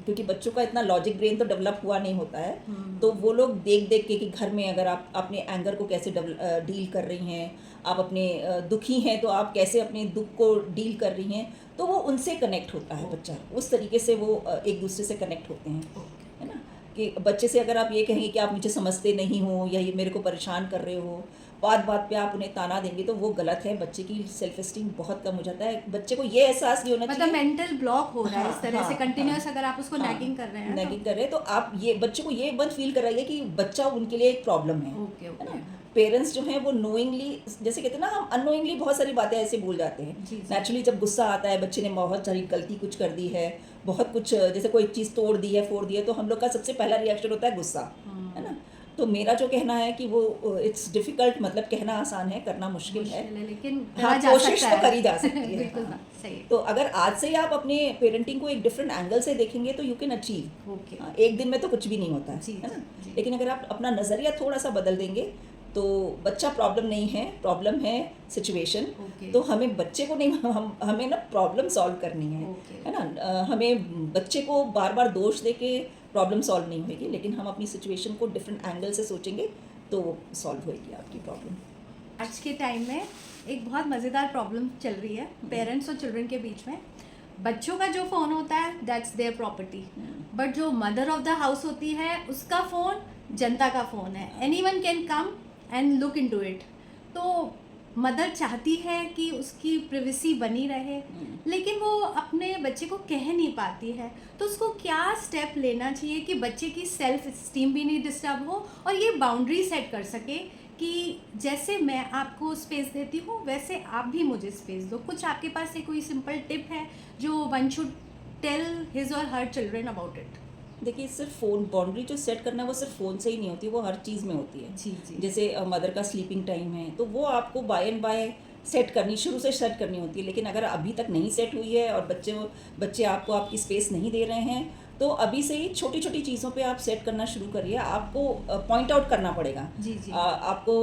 क्योंकि बच्चों का इतना लॉजिक ब्रेन तो डेवलप हुआ नहीं होता है। तो वो लोग देख देख के कि घर में अगर आप अपने एंगर को कैसे डील कर रही हैं, आप अपने दुखी हैं तो आप कैसे अपने दुख को डील कर रही हैं, तो वो उनसे कनेक्ट होता है बच्चा, उस तरीके से वो एक दूसरे से कनेक्ट होते हैं, है ना? कि बच्चे से अगर आप ये कहेंगे कि आप मुझे समझते नहीं हो, या ये मेरे को परेशान कर रहे हो, बात बात पे आप उन्हें ताना देंगे, तो वो गलत है। बच्चे की सेल्फ एस्टीम बहुत कम हो जाता है। बच्चे को ये एहसास नहीं होना मतलब चाहिए, मेंटल ब्लॉक हो रहा है इस तरह से हाँ, कंटिन्यूअस, हाँ, अगर आप उसको हाँ, नैगिंग कर रहे हैं नैगिंग कर रहे हैं, तो आप ये बच्चे को ये मत फील कराइए कि बच्चा उनके लिए एक प्रॉब्लम है, ओके, है ओके। ना? पेरेंट्स जो हैं वो नोइंगली, जैसे कहते हैं ना, हम अननोइंगली बहुत सारी बातें ऐसे भूल जाते हैं। जी, जी। नेचुरली जब गुस्सा आता है, बच्चे ने बहुत सारी गलती कुछ कर दी है, बहुत कुछ, जैसे कोई चीज़ तोड़ दी है, फोड़ दी है, तो हम लोग का सबसे पहला रिएक्शन होता है गुस्सा, है ना? तो मेरा जो कहना है कि वो इट्स डिफ़िकल्ट, मतलब कहना आसान है, करना मुश्किल है। लेकिन हाँ, करा जा कोशिश सकता तो है। करी जा सकती है। बिल्कुल हाँ। सही। तो अगर आज से ही आप अपने पेरेंटिंग को एक डिफरेंट एंगल से देखेंगे तो यू कैन अचीव। ओके। एक दिन में तो कुछ भी नहीं होता जी, है ना? जी। लेकिन अगर आप अपना नज़रिया थोड़ा सा बदल देंगे तो बच्चा प्रॉब्लम नहीं है, प्रॉब्लम है सिचुएशन। Okay. तो हमें बच्चे को नहीं, हमें ना प्रॉब्लम सॉल्व करनी है, Okay. है ना। हमें बच्चे को बार बार दोष दे के प्रॉब्लम सॉल्व नहीं होगी, लेकिन हम अपनी सिचुएशन को डिफरेंट एंगल से सोचेंगे तो वो सॉल्व होगी आपकी प्रॉब्लम। आज के टाइम में एक बहुत मज़ेदार प्रॉब्लम चल रही है पेरेंट्स और चिल्ड्रन के बीच में। बच्चों का जो फ़ोन होता है दैट्स देयर प्रॉपर्टी, बट जो मदर ऑफ द हाउस होती है उसका फ़ोन जनता का फ़ोन है, anyone can come and look into it. तो मदर चाहती है कि उसकी प्रिवेसी बनी रहे, लेकिन वो अपने बच्चे को कह नहीं पाती है। तो उसको क्या स्टेप लेना चाहिए कि बच्चे की सेल्फ स्टीम भी नहीं डिस्टर्ब हो और ये बाउंड्री सेट कर सके कि जैसे मैं आपको स्पेस देती हूँ वैसे आप भी मुझे स्पेस दो। कुछ आपके पास से कोई सिंपल टिप है जो वन शुड टेल हिज और हर चिल्ड्रन अबाउट इट? देखिए, सिर्फ फ़ोन बाउंड्री जो सेट करना है वो सिर्फ फ़ोन से ही नहीं होती, वो हर चीज़ में होती है। जी जी। जैसे मदर का स्लीपिंग टाइम है तो वो आपको बाय एंड बाय सेट करनी, शुरू से सेट करनी होती है। लेकिन अगर अभी तक नहीं सेट हुई है और बच्चे आपको आपकी स्पेस नहीं दे रहे हैं, तो अभी से ही छोटी छोटी चीज़ों पे आप सेट करना शुरू करिए। आपको पॉइंट आउट करना पड़ेगा। जी जी। आपको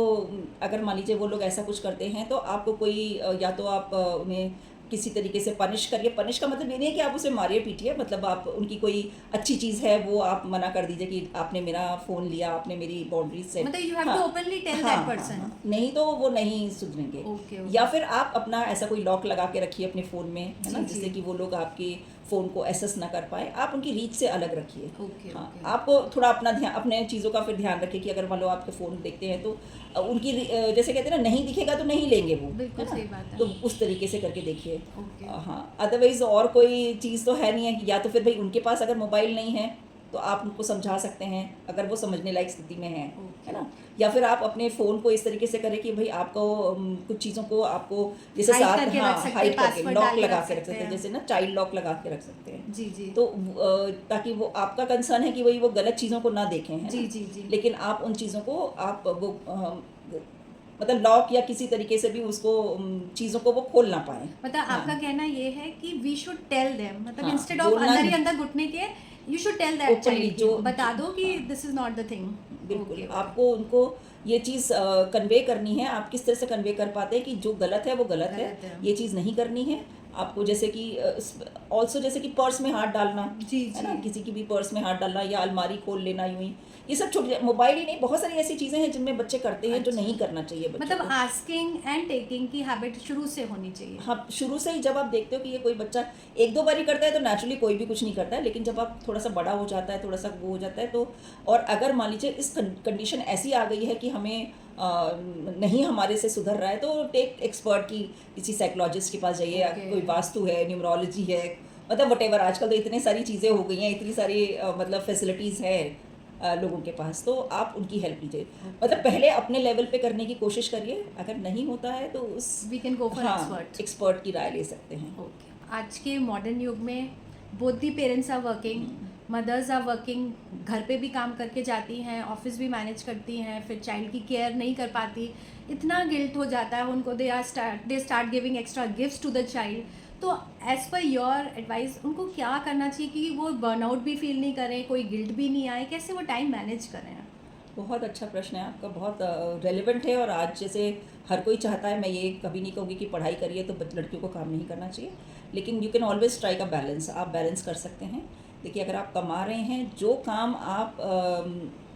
अगर मान लीजिए वो लोग ऐसा कुछ करते हैं तो आपको कोई या तो आप उन्हें किसी तरीके से पनिश करिए। पनिश का मतलब ये नहीं है कि आप उसे मारिए पीटिए, मतलब आप उनकी कोई अच्छी चीज़ है वो आप मना कर दीजिए कि आपने मेरा फ़ोन लिया, आपने मेरी बाउंड्री सेट, मतलब you have to openly tell that person. नहीं तो वो नहीं सुधरेंगे। ओके। या फिर आप अपना ऐसा कोई लॉक लगा के रखिए अपने फ़ोन में, है ना, जी, जिससे जी। कि वो लोग आपके फ़ोन को एक्सेस ना कर पाए। आप उनकी रीच से अलग रखिए। ओके हाँ, ओके। आपको थोड़ा अपना ध्यान, अपने चीज़ों का फिर ध्यान रखिए कि अगर मान लो आपके फ़ोन देखते हैं तो उनकी जैसे कहते हैं ना, नहीं दिखेगा तो नहीं लेंगे वो, बिल्कुल है ना? सही बात है। तो उस तरीके से करके देखिए। ओके। हाँ, अदरवाइज़ और कोई चीज़ तो है नहीं है कि या तो फिर भाई उनके पास अगर मोबाइल नहीं है तो आप उनको समझा सकते हैं अगर वो समझने लायक स्थिति में है ना। या फिर आप अपने फ़ोन को इस तरीके से करें कि भाई आपको कुछ चीज़ों को आपको जैसे Hide साथ, करके हाँ, रख सकते हैं, हाइड करके password लॉक डाल के लगा रख के रख सकते सकते हैं, हैं। जैसे ना चाइल्ड लॉक लगा के रख सकते हैं। जी जी। तो ताकि वो आपका कंसर्न है कि वही वो गलत चीज़ों को ना देखें, है जी ना? जी जी। लेकिन आप उन चीज़ों को आप वो मतलब लॉक या किसी तरीके से भी उसको चीज़ों को वो खोल ना पाए। मतलब हाँ। आपका कहना ये है कि वी शुड टेल देम, मतलब हाँ, इंस्टेड ऑफ बोलना अंदर ही नहीं। अंदर घुटने के you should tell that Openly, child, जो बता दो कि हाँ। This is not the thing. बिल्कुल, आपको उनको ये चीज़ कन्वे करनी है। आप किस तरह से कन्वे कर पाते हैं कि जो गलत है वो गलत है, गलत है। ये चीज़ नहीं करनी है आपको। जैसे कि ऑल्सो जैसे कि पर्स में हाथ डालना, जी है ना, जी। किसी की भी पर्स में हाथ डालना या अलमारी खोल लेना यूं ही, ये सब छोटी, मोबाइल ही नहीं, बहुत सारी ऐसी चीज़ें हैं जिनमें बच्चे करते हैं जो अच्छा। नहीं करना चाहिए बच्चों मतलब को। आस्किंग एंड टेकिंग की हैबिट शुरू से होनी चाहिए। हाँ, शुरू से ही जब आप देखते हो कि ये कोई बच्चा एक दो बार ही करता है तो नेचुरली कोई भी कुछ नहीं करता है, लेकिन जब आप थोड़ा सा बड़ा हो जाता है, थोड़ा सा वो हो जाता है तो, और अगर मान लीजिए इस कंडीशन ऐसी आ गई है कि हमें नहीं हमारे से सुधर रहा है तो टेक एक्सपर्ट की, किसी साइकोलॉजिस्ट के पास जाइए। Okay. कोई वास्तु है, न्यूमरोलॉजी है, मतलब वटेवर, आजकल तो इतनी सारी चीज़ें हो गई हैं, इतनी सारी मतलब फैसिलिटीज़ हैं लोगों के पास, तो आप उनकी हेल्प लीजिए। मतलब पहले अपने लेवल पे करने की कोशिश करिए, अगर नहीं होता है तो उस वी कैन गो फॉर हाँ, एक्सपर्ट। एक्सपर्ट की राय ले सकते हैं। ओके। आज के मॉडर्न युग में both the parents are working, mothers are working, घर पे भी काम करके जाती हैं, ऑफिस भी मैनेज करती हैं, फिर चाइल्ड की केयर नहीं कर पाती, इतना गिल्ट हो जाता है उनको, they start giving extra gifts to the child. तो एज़ पर योर एडवाइस उनको क्या करना चाहिए कि वो बर्नआउट भी फील नहीं करें, कोई गिल्ट भी नहीं आए, कैसे वो टाइम मैनेज करें? बहुत अच्छा प्रश्न है आपका, बहुत रेलेवेंट है। और आज जैसे हर कोई चाहता है, मैं ये कभी नहीं कहूँगी कि पढ़ाई करिए तो लड़कियों को काम नहीं करना चाहिए, लेकिन you can always strike a balance. आप बैलेंस कर सकते हैं। देखिए, अगर आप कमा रहे हैं, जो काम आप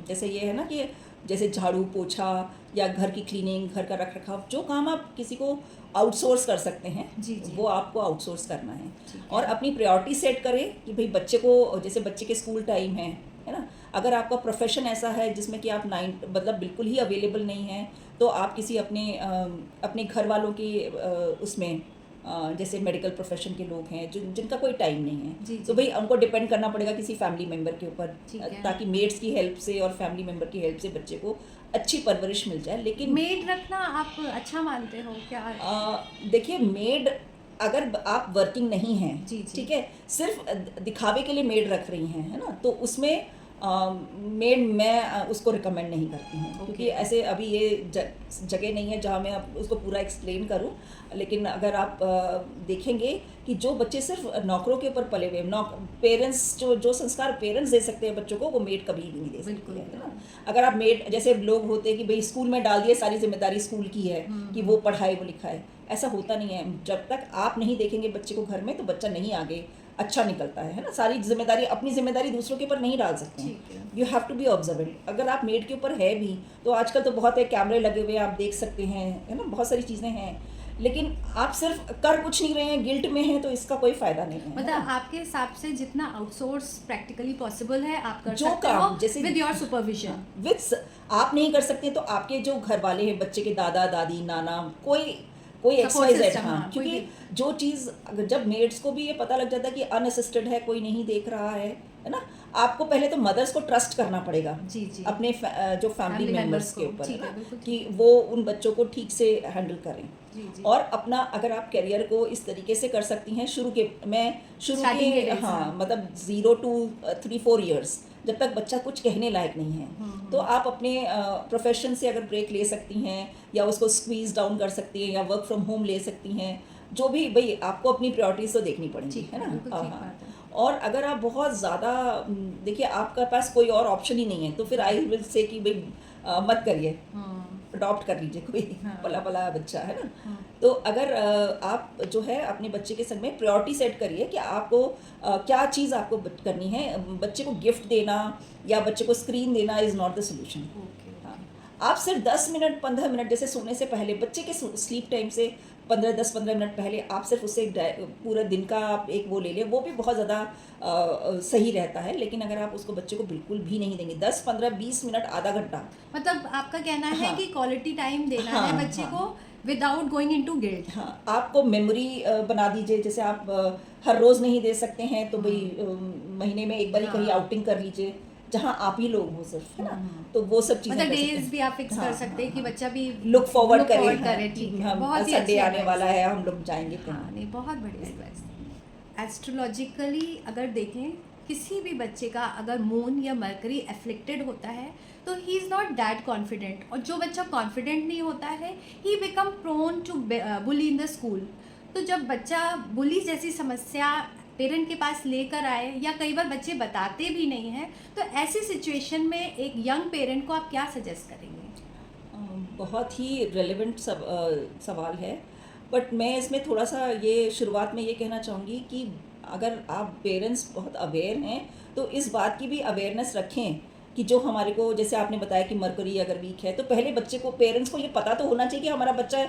जैसे ये है ना कि जैसे झाड़ू पोछा या घर की क्लीनिंग, घर का रख रखाव, जो काम आप किसी को आउटसोर्स कर सकते हैं, जी, जी। वो आपको आउटसोर्स करना है। ठीक है। और अपनी प्रायोरिटी सेट करें कि भाई बच्चे को, जैसे बच्चे के स्कूल टाइम है ना, अगर आपका प्रोफेशन ऐसा है जिसमें कि आप मतलब बिल्कुल ही अवेलेबल नहीं है, तो आप किसी अपने घर वालों की उसमें जैसे मेडिकल प्रोफेशन के लोग हैं जिनका कोई टाइम नहीं है, जी, तो जी। भाई उनको डिपेंड करना पड़ेगा किसी फैमिली मेम्बर के ऊपर, ठीक है। ताकि मेड्स की हेल्प से और फैमिली मेम्बर की हेल्प से बच्चे को अच्छी परवरिश मिल जाए। लेकिन मेड रखना आप अच्छा मानते हो क्या? देखिए, मेड अगर आप वर्किंग नहीं हैं, जी, जी। ठीक है, सिर्फ दिखावे के लिए मेड रख रही हैं, है ना, तो उसमें मेड मैं उसको रिकमेंड नहीं करती हूँ क्योंकि Okay. ऐसे अभी ये जगह नहीं है जहाँ मैं अब उसको पूरा एक्सप्लेन करूँ। लेकिन अगर आप देखेंगे कि जो बच्चे सिर्फ नौकरों के ऊपर पले हुए पेरेंट्स जो संस्कार पेरेंट्स दे सकते हैं बच्चों को वो मेड कभी भी नहीं दे सकती बिल्कुल। है ना। अगर आप मेड जैसे लोग होते हैं कि भाई स्कूल में डाल दिए सारी जिम्मेदारी स्कूल की है कि वो पढ़ाए वो लिखाए, ऐसा होता नहीं है। जब तक आप नहीं देखेंगे बच्चे को घर में तो बच्चा नहीं आगे अच्छा निकलता है ना। सारी जिम्मेदारी अपनी जिम्मेदारी दूसरों के ऊपर नहीं डाल सकते हैं। ठीक है। You have to be observant. अगर आप मेड के ऊपर है भी तो आजकल तो बहुत है, कैमरे लगे हुए हैं, आप देख सकते हैं, है ना, बहुत सारी चीज़ें हैं। लेकिन आप सिर्फ कर कुछ नहीं रहे हैं, गिल्ट में हैं, तो इसका कोई फायदा नहीं है। मतलब आपके हिसाब से जितना आउटसोर्स प्रैक्टिकली पॉसिबल है आप कर जो सकते काम हो जैसे विद योर सुपरविजन। विद आप नहीं कर सकते तो आपके जो घर वाले हैं, बच्चे के दादा दादी नाना, कोई Support XYZ, system, हाँ, हाँ, कोई क्योंकि जो चीज़ अगर जब मेड्स को भी ये पता लग जाता है कि अनअसिस्टेड है, कोई नहीं देख रहा है ना, आपको पहले तो मदर्स को ट्रस्ट करना पड़ेगा जी जी। अपने जो फैमिली Family मेम्बर्स members के को, ऊपर, ठीक है है, ना, बिल्कुल कि वो उन बच्चों को ठीक से हैंडल करें। जी जी। और अपना अगर आप करियर को इस तरीके से कर सकती हैं शुरू Starting के के days, हाँ, हाँ। मतलब 0 to 3-4 ईयर्स, जब तक बच्चा कुछ कहने लायक नहीं है, तो आप अपने प्रोफेशन से अगर ब्रेक ले सकती हैं या उसको स्क्वीज डाउन कर सकती हैं या वर्क फ्रॉम होम ले सकती हैं, जो भी भाई आपको अपनी प्रायोरिटीज तो देखनी पड़ेगी, ठीक है है, ना। बिल्कुल ठीक हाँ। बात है। और अगर आप बहुत ज़्यादा देखिए आपके पास कोई और ऑप्शन ही नहीं है तो फिर आई विल से कि भाई मत करिए, अडॉप्ट कर लीजिए कोई हाँ। पला पला बच्चा, है ना। हाँ। तो अगर आप जो है अपने बच्चे के संग में प्रायोरिटी सेट करिए कि आपको क्या चीज़ आपको करनी है। बच्चे को गिफ्ट देना या बच्चे को स्क्रीन देना is not the solution. Okay. हाँ, आप सिर्फ 10 मिनट 15 मिनट जैसे सोने से पहले बच्चे के स्लीप टाइम से 10-15 मिनट पहले आप सिर्फ उससे पूरा दिन का आप एक वो ले लें, वो भी बहुत ज़्यादा सही रहता है। लेकिन अगर आप उसको बच्चे को बिल्कुल भी नहीं देंगे 10-15-20 मिनट आधा घंटा, मतलब आपका कहना है हाँ। कि क्वालिटी टाइम देना हाँ, है बच्चे हाँ। को विदाउट गोइंग इनटू गिल्ट। हाँ, आपको मेमोरी बना दीजिए। जैसे आप हर रोज़ नहीं दे सकते हैं तो भाई महीने में एक बार ही कहीं हाँ। आउटिंग कर लीजिए जहाँ आप ही लोग हो सिर्फ, है ना। हम्म। तो वो सब चीज़ें मतलब कर सकते डेज हैं। भी आप फिक्स हाँ, कर सकते हैं कि हाँ, बच्चा भी लुक फॉरवर्ड look forward करे, करे, हाँ, ठीक कि है, हम बहुत ही संडे अच्छी आने advice वाला है। है, हम लोग जाएंगे हाँ, कहीं। नहीं, बहुत बढ़िया एडवाइस। एस्ट्रोलॉजिकली अगर देखें किसी भी बच्चे का अगर मून या मरकरी एफ्लिक्टेड होता है तो he is not that confident, और जो बच्चा कॉन्फिडेंट नहीं होता है he become prone to bully in the school. तो जब बच्चा बुली जैसी समस्या पेरेंट के पास लेकर आए या कई बार बच्चे बताते भी नहीं हैं, तो ऐसी सिचुएशन में एक यंग पेरेंट को आप क्या सजेस्ट करेंगे? बहुत ही रेलेवेंट सवाल है, बट मैं इसमें थोड़ा सा ये शुरुआत में ये कहना चाहूँगी कि अगर आप पेरेंट्स बहुत अवेयर हैं तो इस बात की भी अवेयरनेस रखें कि जो हमारे को, जैसे आपने बताया कि मरकरी अगर वीक है तो पहले बच्चे को, पेरेंट्स को ये पता तो होना चाहिए कि हमारा बच्चा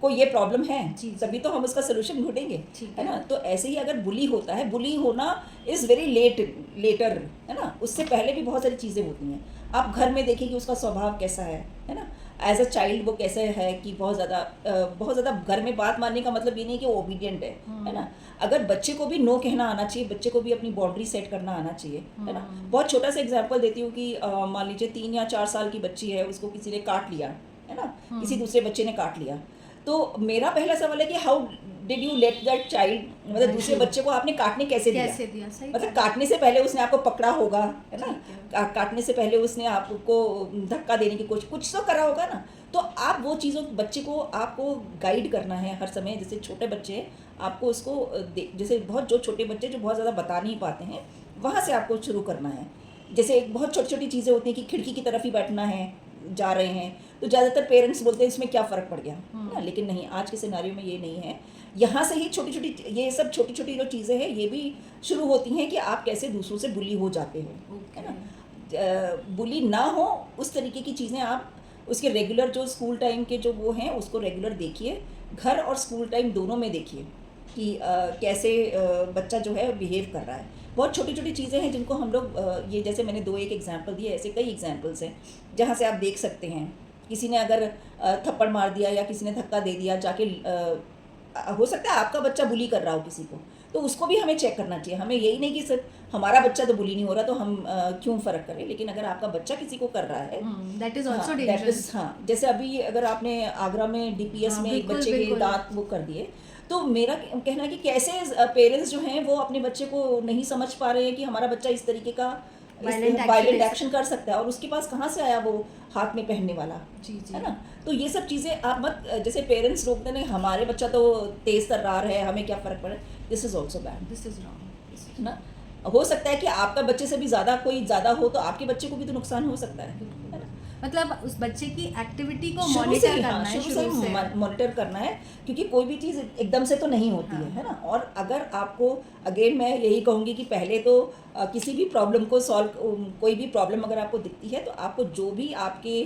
को ये प्रॉब्लम है, जी, जी। तभी तो हम उसका सोल्यूशन ढूंढेंगे, ठीक है है। ना। तो ऐसे ही अगर बुली होता है, बुली होना इज़ वेरी लेटर, है ना, उससे पहले भी बहुत सारी चीज़ें होती हैं। आप घर में देखिए कि उसका स्वभाव कैसा है ना, एज अ चाइल्ड वो कैसे है कि बहुत ज़्यादा घर में बात मानने का मतलब ये नहीं कि वो ओबीडियंट है ना। अगर बच्चे को भी नो कहना आना चाहिए, बच्चे को भी अपनी बाउंड्री सेट करना आना चाहिए, है ना। बहुत छोटा सा एग्जांपल देती हूँ कि मान लीजिए 3 या 4 साल की बच्ची है, उसको किसी ने काट लिया, है ना, किसी दूसरे बच्चे ने काट लिया, तो मेरा पहला सवाल है कि how did you let that child, मतलब दूसरे बच्चे को आपने काटने कैसे दिया? सही मतलब काटने से पहले उसने आपको पकड़ा होगा, है ना, ठीक है। काटने से पहले उसने आपको धक्का देने की कोशिश, कुछ तो करा होगा ना। तो आप वो चीज़ों, बच्चे को आपको गाइड करना है हर समय। जैसे छोटे बच्चे हैं, आपको उसको जैसे जो छोटे बच्चे जो बहुत ज़्यादा बता नहीं पाते हैं, वहाँ से आपको शुरू करना है। जैसे एक बहुत छोटी छोटी चीज़ें होती हैं कि खिड़की की तरफ ही बैठना है, जा रहे हैं, तो ज़्यादातर पेरेंट्स बोलते हैं इसमें क्या फ़र्क पड़ गया, है ना। लेकिन नहीं, आज के सिनेरियो में ये नहीं है। यहाँ से ही छोटी छोटी, ये सब छोटी छोटी जो चीज़ें हैं ये भी शुरू होती हैं कि आप कैसे दूसरों से बुली हो जाते हो, है ना। बुली ना हो उस तरीके की चीज़ें आप उसके रेगुलर, जो स्कूल टाइम के जो वो हैं उसको रेगुलर देखिए, घर और स्कूल टाइम दोनों में देखिए कि कैसे बच्चा जो है बिहेव कर रहा है। बहुत छोटी छोटी चीज़ें हैं जिनको हम लोग ये, जैसे मैंने 2-1 एग्जांपल दिए, ऐसे कई एग्जांपल्स हैं जहाँ से आप देख सकते हैं। किसी ने अगर थप्पड़ मार दिया या किसी ने धक्का दे दिया, जाके हो सकता है आपका बच्चा बुली कर रहा हो किसी को, तो उसको भी हमें चेक करना चाहिए। हमें यही नहीं कि सिर्फ हमारा बच्चा तो बुली नहीं हो रहा तो हम क्यों फ़र्क करें, लेकिन अगर आपका बच्चा किसी को कर रहा है, दैट इज आल्सो हाँ, डेंजरस। हाँ, जैसे अभी अगर आपने आगरा में DPS हाँ, में एक बिल्कुल, बच्चे के बिल्कुल। दांत वो कर दिए, तो मेरा कहना है कि कैसे पेरेंट्स जो हैं वो अपने बच्चे को नहीं समझ पा रहे हैं कि हमारा बच्चा इस तरीके का वायलेंट एक्शन कर सकता है, और उसके पास कहाँ से आया वो हाथ में पहनने वाला, जी जी है ना? तो ये सब चीज़ें आप मत, जैसे पेरेंट्स रोकते नहीं, हमारे बच्चा तो तेज तर्रार है, हमें क्या फ़र्क पड़े, this is also bad, this is wrong. है ना? हो सकता है कि आपका बच्चे से भी ज़्यादा कोई ज़्यादा हो तो आपके बच्चे को भी तो नुकसान हो सकता है ना? मतलब उस बच्चे की एक्टिविटी को शुरू से मॉनिटर ही, करना हाँ, है शुरू से शुरू से। मॉनिटर करना है, क्योंकि कोई भी चीज़ एकदम से तो नहीं होती हाँ। है ना? और अगर आपको, अगेन मैं यही कहूँगी कि पहले तो किसी भी प्रॉब्लम को कोई भी प्रॉब्लम अगर आपको दिखती है तो आपको जो भी आपके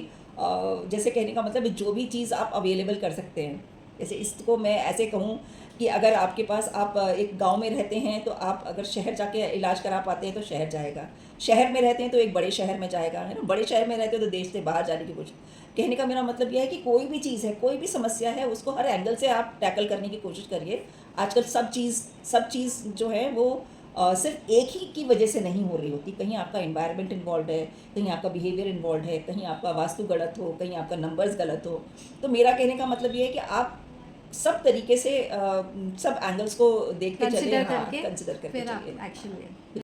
जैसे कहने का मतलब है, जो भी चीज़ आप अवेलेबल कर सकते हैं, जैसे इसको मैं ऐसे कहूँ कि अगर आपके पास, आप एक गांव में रहते हैं तो आप अगर शहर जाके इलाज करा पाते हैं तो शहर जाएगा, शहर में रहते हैं तो एक बड़े शहर में जाएगा, है ना? बड़े शहर में रहते हो तो देश से बाहर जाने की कोशिश। कहने का मेरा मतलब यह है कि कोई भी चीज़ है, कोई भी समस्या है, उसको हर एंगल से आप टैकल करने की कोशिश करिए। आजकल सब चीज़ जो है वो सिर्फ एक ही की वजह से नहीं हो रही होती, कहीं आपका एनवायरनमेंट इन्वॉल्व है, कहीं आपका बिहेवियर इन्वॉल्व है, कहीं आपका वास्तु गलत हो, कहीं आपका नंबर्स गलत हो। तो मेरा कहने का मतलब ये है कि आप सब तरीके से सब एंगल्स को देख के चलिए, कंसिडर हाँ, करके कंसिडर करके फिर आप चलिए। एक्शन लें।